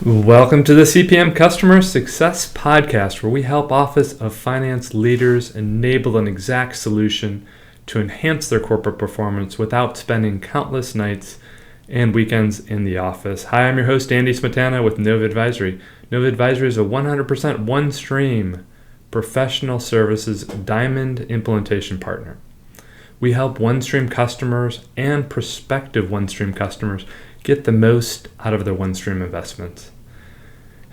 Welcome to the CPM Customer Success Podcast, where we help Office of Finance leaders enable an exact solution to enhance their corporate performance without spending countless nights and weekends in the office. Hi, I'm your host, Andy Smetana with Nova Advisory. Nova Advisory is a 100% OneStream professional services diamond implementation partner. We help OneStream customers and prospective OneStream customers get the most out of their OneStream investments.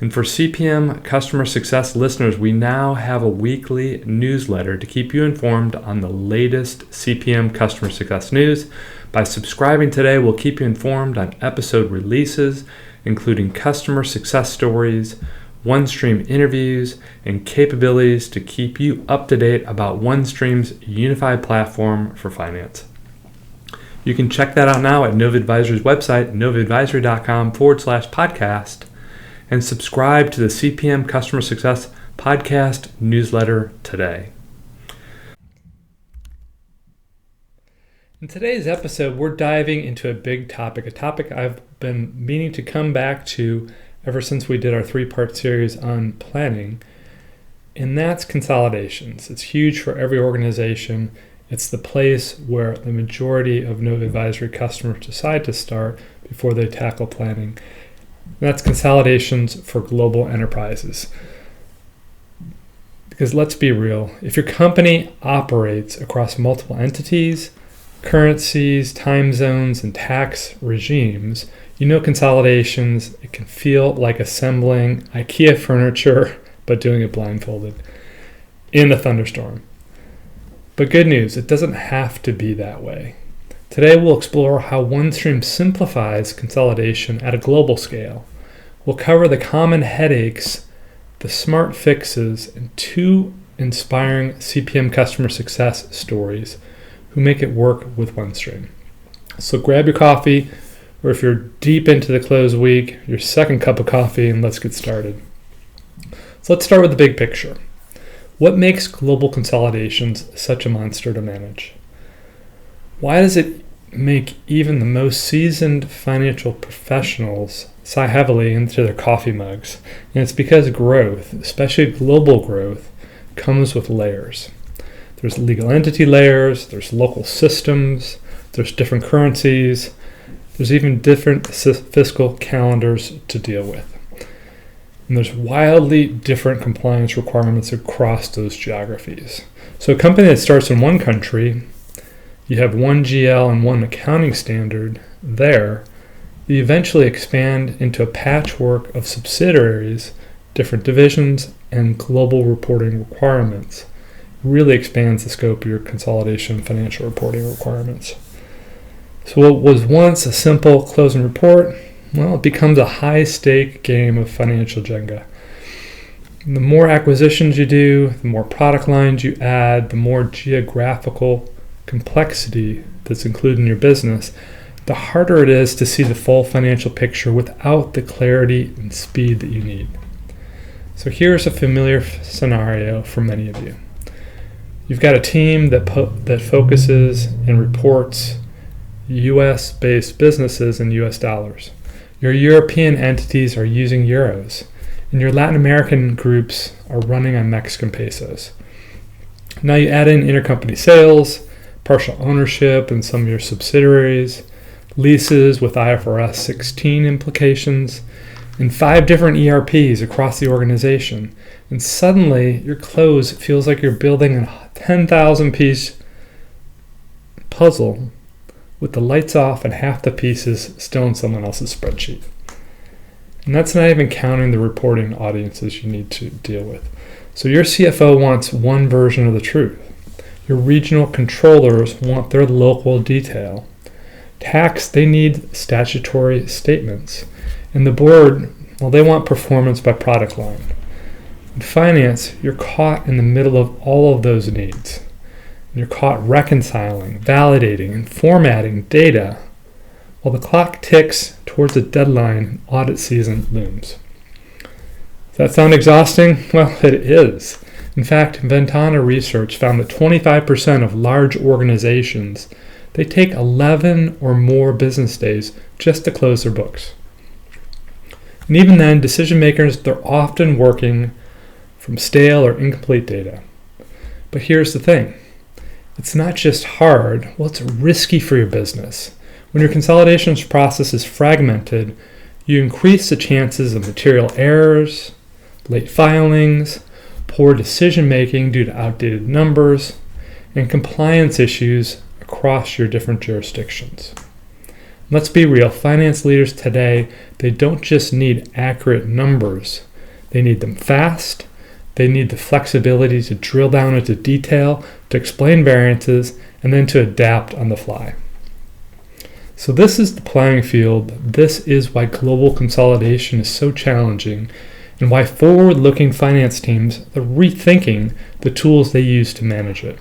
And for CPM customer success listeners, we now have a weekly newsletter to keep you informed on the latest CPM customer success news. By subscribing today, we'll keep you informed on episode releases, including customer success stories, OneStream interviews, and capabilities to keep you up to date about OneStream's unified platform for finance. You can check that out now at Nova Advisory's website, novaadvisory.com/podcast, and subscribe to the CPM Customer Success Podcast newsletter today. In today's episode, we're diving into a big topic, a topic I've been meaning to come back to ever since we did our three-part series on planning, and that's consolidations. It's huge for every organization. It's the place where the majority of Nova Advisory customers decide to start before they tackle planning. And that's consolidations for global enterprises. Because let's be real, if your company operates across multiple entities, currencies, time zones, and tax regimes, you know consolidations, it can feel like assembling IKEA furniture, but doing it blindfolded in a thunderstorm. But good news, it doesn't have to be that way. Today we'll explore how OneStream simplifies consolidation at a global scale. We'll cover the common headaches, the smart fixes, and two inspiring CPM customer success stories who make it work with OneStream. So grab your coffee, or if you're deep into the close week, your second cup of coffee, and let's get started. So let's start with the big picture. What makes global consolidations such a monster to manage? Why does it make even the most seasoned financial professionals sigh heavily into their coffee mugs? And it's because growth, especially global growth, comes with layers. There's legal entity layers, there's local systems, there's different currencies, there's even different fiscal calendars to deal with. And there's wildly different compliance requirements across those geographies. So a company that starts in one country, you have one GL and one accounting standard there, you eventually expand into a patchwork of subsidiaries, different divisions, and global reporting requirements. It really expands the scope of your consolidation financial reporting requirements. So what was once a simple close and report, well, it becomes a high-stake game of financial Jenga. And the more acquisitions you do, the more product lines you add, the more geographical complexity that's included in your business, the harder it is to see the full financial picture without the clarity and speed that you need. So here's a familiar scenario for many of you. You've got a team that focuses and reports US-based businesses in US dollars. Your European entities are using euros, and your Latin American groups are running on Mexican pesos. Now you add in intercompany sales, partial ownership in some of your subsidiaries, leases with IFRS 16 implications, and 5 different ERPs across the organization. And suddenly your close feels like you're building a 10,000-piece puzzle with the lights off and half the pieces still in someone else's spreadsheet. And that's not even counting the reporting audiences you need to deal with. So your CFO wants one version of the truth. Your regional controllers want their local detail. Tax, they need statutory statements. And the board, well, they want performance by product line. In finance, you're caught in the middle of all of those needs. You're caught reconciling, validating, and formatting data while the clock ticks towards a deadline and audit season looms. Does that sound exhausting? Well, it is. In fact, Ventana research found that 25% of large organizations, they take 11 or more business days just to close their books. And even then, decision makers, they're often working from stale or incomplete data. But here's the thing. It's not just hard, it's risky for your business. When your consolidations process is fragmented, you increase the chances of material errors, late filings, poor decision making due to outdated numbers, and compliance issues across your different jurisdictions. Let's be real, finance leaders today, they don't just need accurate numbers. They need them fast. They need the flexibility to drill down into detail, to explain variances, and then to adapt on the fly. So this is the playing field. This is why global consolidation is so challenging and why forward-looking finance teams are rethinking the tools they use to manage it.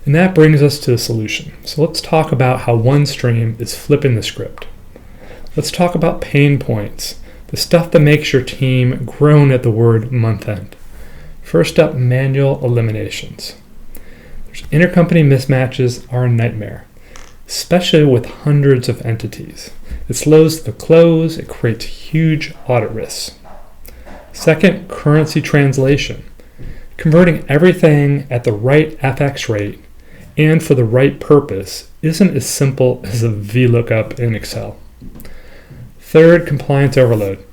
And that brings us to the solution. So let's talk about how OneStream is flipping the script. Let's talk about pain points, the stuff that makes your team groan at the word month end. First up, manual eliminations. Intercompany mismatches are a nightmare, especially with hundreds of entities. It slows the close, it creates huge audit risks. Second, currency translation. Converting everything at the right FX rate and for the right purpose isn't as simple as a VLOOKUP in Excel. Third, compliance overload.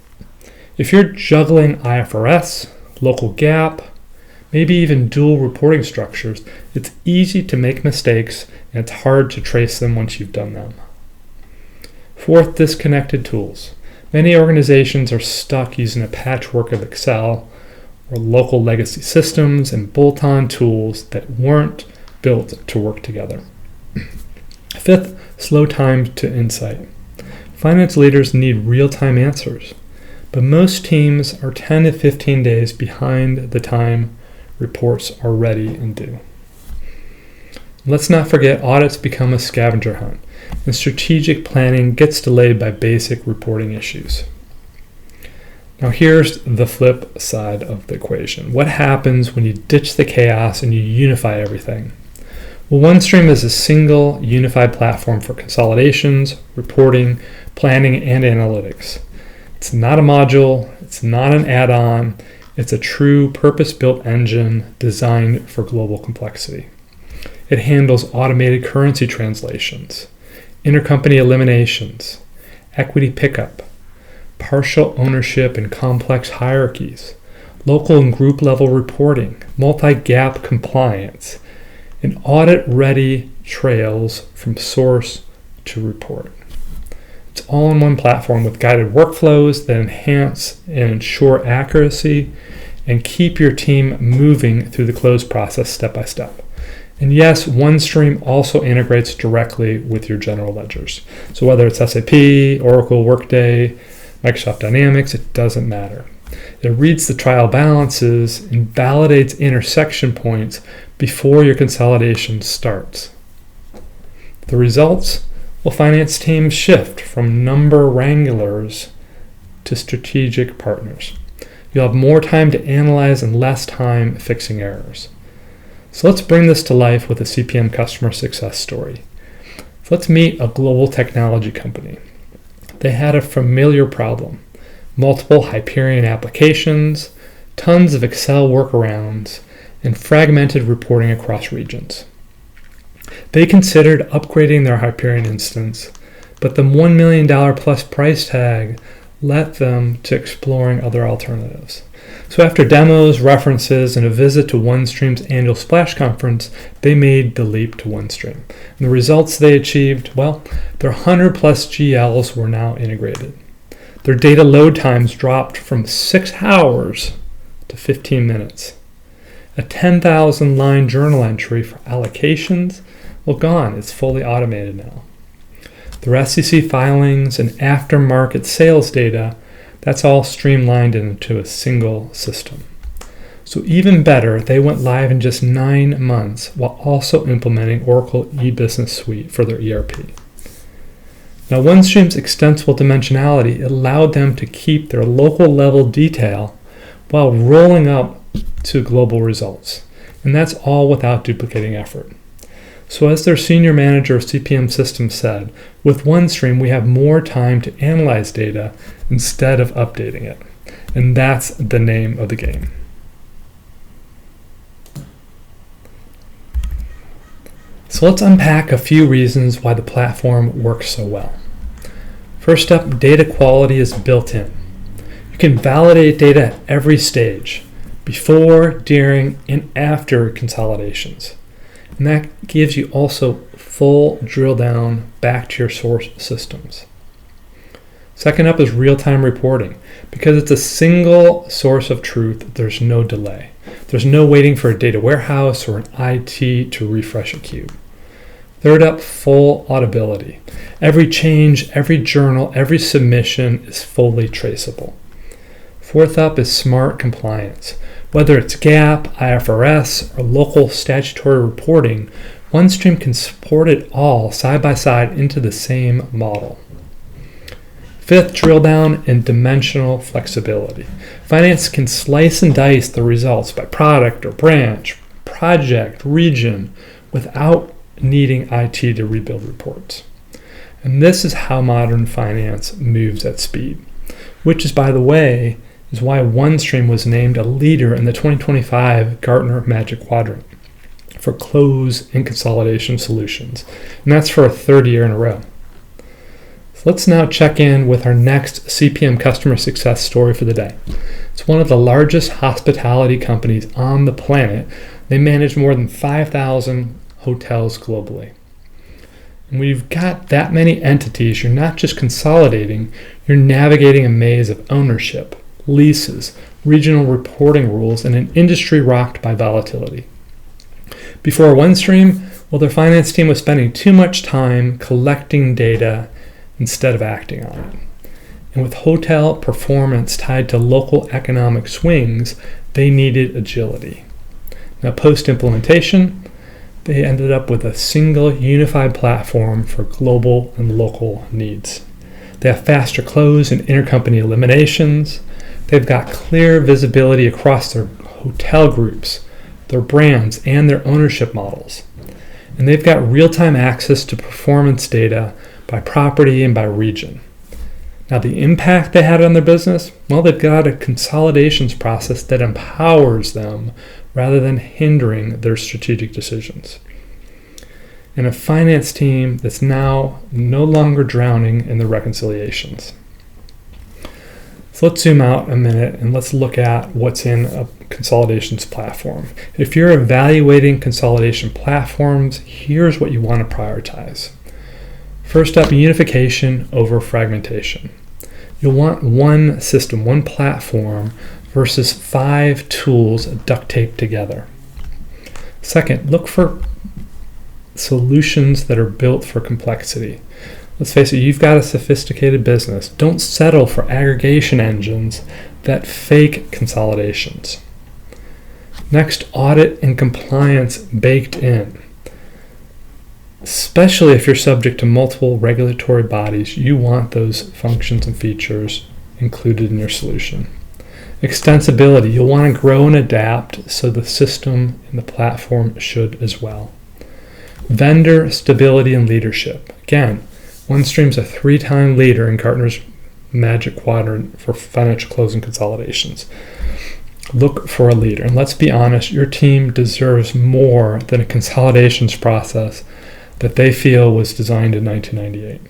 If you're juggling IFRS, local GAAP, maybe even dual reporting structures, it's easy to make mistakes and it's hard to trace them once you've done them. Fourth, disconnected tools. Many organizations are stuck using a patchwork of Excel or local legacy systems and bolt-on tools that weren't built to work together. Fifth, slow time to insight. Finance leaders need real-time answers, but most teams are 10 to 15 days behind the time reports are ready and due. Let's not forget audits become a scavenger hunt, and strategic planning gets delayed by basic reporting issues. Now here's the flip side of the equation. What happens when you ditch the chaos and you unify everything? Well, OneStream is a single unified platform for consolidations, reporting, planning, and analytics. It's not a module, it's not an add-on, it's a true purpose-built engine designed for global complexity. It handles automated currency translations, intercompany eliminations, equity pickup, partial ownership and complex hierarchies, local and group level reporting, multi-GAAP compliance, and audit-ready trails from source to report. It's all in one platform with guided workflows that enhance and ensure accuracy and keep your team moving through the close process step by step. And yes, OneStream also integrates directly with your general ledgers. So whether it's SAP, Oracle, Workday, Microsoft Dynamics, it doesn't matter. It reads the trial balances and validates intersection points before your consolidation starts. The results? Well, finance teams shift from number wranglers to strategic partners. You'll have more time to analyze and less time fixing errors. So let's bring this to life with a CPM customer success story. So let's meet a global technology company. They had a familiar problem. Multiple Hyperion applications, tons of Excel workarounds, and fragmented reporting across regions. They considered upgrading their Hyperion instance, but the $1 million plus price tag led them to exploring other alternatives. So after demos, references, and a visit to OneStream's annual Splash Conference, they made the leap to OneStream. And the results they achieved, well, their 100 plus GLs were now integrated. Their data load times dropped from 6 hours to 15 minutes. A 10,000 line journal entry for allocations, well, gone. It's fully automated now. Their SEC filings and aftermarket sales data, that's all streamlined into a single system. So even better, they went live in just 9 months while also implementing Oracle E-Business Suite for their ERP. Now, OneStream's extensible dimensionality allowed them to keep their local level detail while rolling up to global results. And that's all without duplicating effort. So as their senior manager of CPM systems said, with OneStream, we have more time to analyze data instead of updating it. And that's the name of the game. So let's unpack a few reasons why the platform works so well. First up, data quality is built in. You can validate data at every stage, before, during, and after consolidations. And that gives you also full drill down back to your source systems. Second up is real-time reporting. Because it's a single source of truth, there's no delay. There's no waiting for a data warehouse or an IT to refresh a queue. Third up, full auditability. Every change, every journal, every submission is fully traceable. Fourth up is smart compliance. Whether it's GAAP, IFRS, or local statutory reporting, OneStream can support it all side by side into the same model. Fifth, drill down and dimensional flexibility. Finance can slice and dice the results by product or branch, project, region, without needing IT to rebuild reports. And this is how modern finance moves at speed, which is, by the way, is why OneStream was named a leader in the 2025 Gartner Magic Quadrant for close and consolidation solutions. And that's for a third year in a row. So let's now check in with our next CPM customer success story for the day. It's one of the largest hospitality companies on the planet. They manage more than 5,000 hotels globally. And when you've got that many entities, you're not just consolidating, you're navigating a maze of ownership, leases, regional reporting rules, and an industry rocked by volatility. Before OneStream, well, their finance team was spending too much time collecting data instead of acting on it. And with hotel performance tied to local economic swings, they needed agility. Now, post-implementation, they ended up with a single unified platform for global and local needs. They have faster close and intercompany eliminations. They've got clear visibility across their hotel groups, their brands, and their ownership models. And they've got real-time access to performance data by property and by region. Now, the impact they had on their business, well, they've got a consolidations process that empowers them rather than hindering their strategic decisions. And a finance team that's now no longer drowning in the reconciliations. So let's zoom out a minute and let's look at what's in a consolidations platform. If you're evaluating consolidation platforms, here's what you want to prioritize. First up, unification over fragmentation. You'll want one system, one platform, versus 5 tools duct taped together. Second, look for solutions that are built for complexity. Let's face it, you've got a sophisticated business. Don't settle for aggregation engines that fake consolidations. Next, audit and compliance baked in. Especially if you're subject to multiple regulatory bodies, you want those functions and features included in your solution. Extensibility, you'll want to grow and adapt, so the system and the platform should as well. Vendor stability and leadership. Again, OneStream's a 3-time leader in Gartner's Magic Quadrant for financial close and consolidations. Look for a leader. And let's be honest, your team deserves more than a consolidations process that they feel was designed in 1998.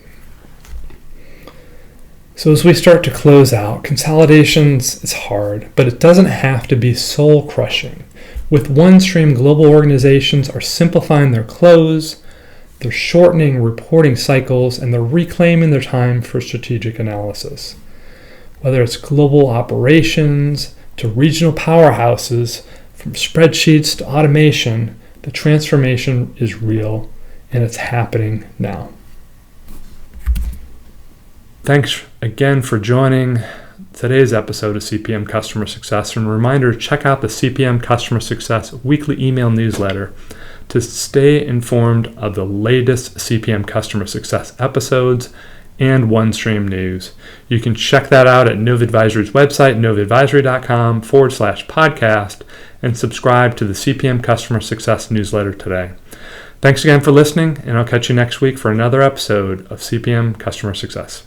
So as we start to close out, consolidations is hard, but it doesn't have to be soul-crushing. With OneStream, global organizations are simplifying their close, they're shortening reporting cycles, and they're reclaiming their time for strategic analysis. Whether it's global operations to regional powerhouses, from spreadsheets to automation, the transformation is real, and it's happening now. Thanks again for joining today's episode of CPM Customer Success. And a reminder, check out the CPM Customer Success weekly email newsletter to stay informed of the latest CPM Customer Success episodes and OneStream news. You can check that out at Nova Advisory's website, novaadvisory.com/podcast, and subscribe to the CPM Customer Success newsletter today. Thanks again for listening, and I'll catch you next week for another episode of CPM Customer Success.